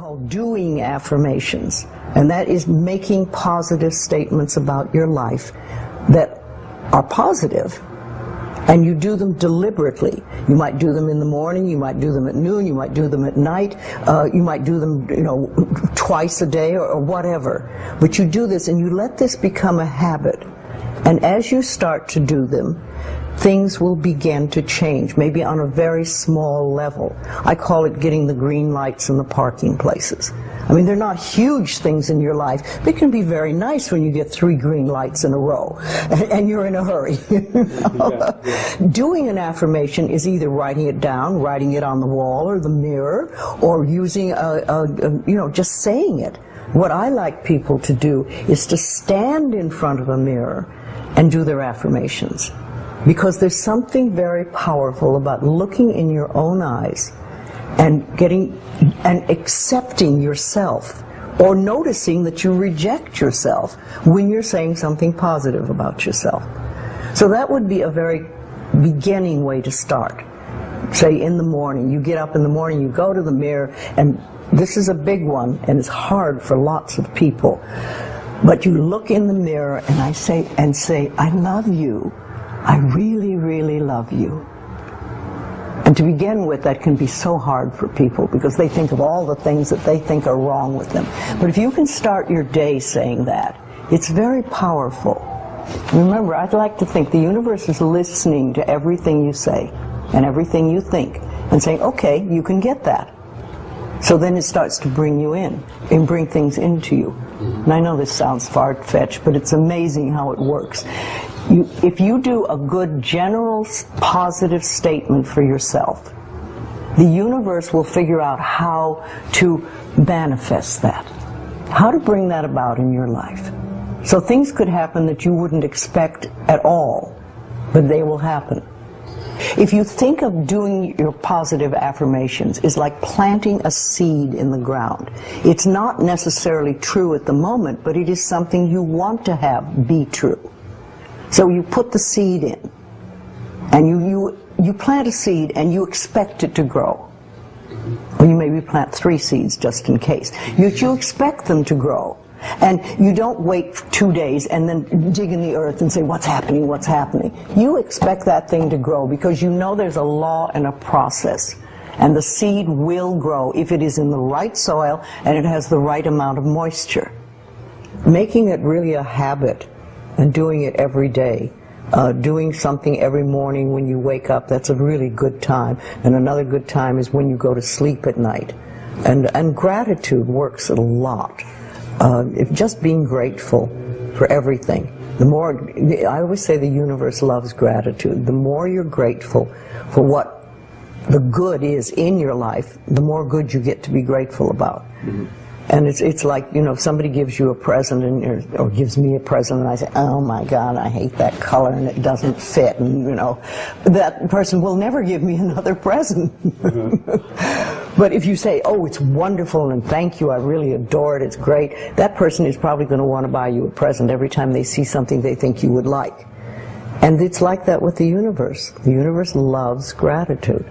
call doing affirmations, and that is making positive statements about your life that are positive, and you do them deliberately. You might do them in the morning, you might do them at noon, you might do them at night, you might do them, twice a day or whatever. But you do this and you let this become a habit. And as you start to do them, things will begin to change, maybe on a very small level. I call it getting the green lights in the parking places. I mean, they're not huge things in your life. They can be very nice when you get 3 green lights in a row and you're in a hurry. Doing an affirmation is either writing it down, writing it on the wall or the mirror, or using just saying it. What I like people to do is to stand in front of a mirror and do their affirmations. Because there's something very powerful about looking in your own eyes and accepting yourself, or noticing that you reject yourself when you're saying something positive about yourself. So that would be a very beginning way to start. Say in the morning, you get up in the morning, you go to the mirror, and this is a big one and it's hard for lots of people. But you look in the mirror and say, I love you. I really, really love you. And to begin with, that can be so hard for people because they think of all the things that they think are wrong with them. But if you can start your day saying that, it's very powerful. Remember, I'd like to think the universe is listening to everything you say and everything you think and saying, okay, you can get that. So then it starts to bring you in and bring things into you. And I know this sounds far-fetched, but it's amazing how it works. If you do a good general positive statement for yourself, the universe will figure out how to manifest that, how to bring that about in your life. So things could happen that you wouldn't expect at all, but they will happen. If you think of doing your positive affirmations is like planting a seed in the ground. It's not necessarily true at the moment, but it is something you want to have be true. So you put the seed in, and you plant a seed and you expect it to grow. Or you maybe plant 3 seeds just in case. You expect them to grow. And you don't wait 2 days and then dig in the earth and say, what's happening, what's happening? You expect that thing to grow because you know there's a law and a process. And the seed will grow if it is in the right soil and it has the right amount of moisture. Making it really a habit and doing it every day, doing something every morning when you wake up, that's a really good time. And another good time is when you go to sleep at night. And gratitude works a lot. Just being grateful for everything. I always say the universe loves gratitude. The more you're grateful for what the good is in your life, the more good you get to be grateful about. Mm-hmm. And it's like, if somebody gives you a present or gives me a present and I say, oh my God, I hate that color and it doesn't fit, and that person will never give me another present. Mm-hmm. But if you say, oh, it's wonderful and thank you, I really adore it, it's great, that person is probably going to want to buy you a present every time they see something they think you would like. And it's like that with the universe. The universe loves gratitude.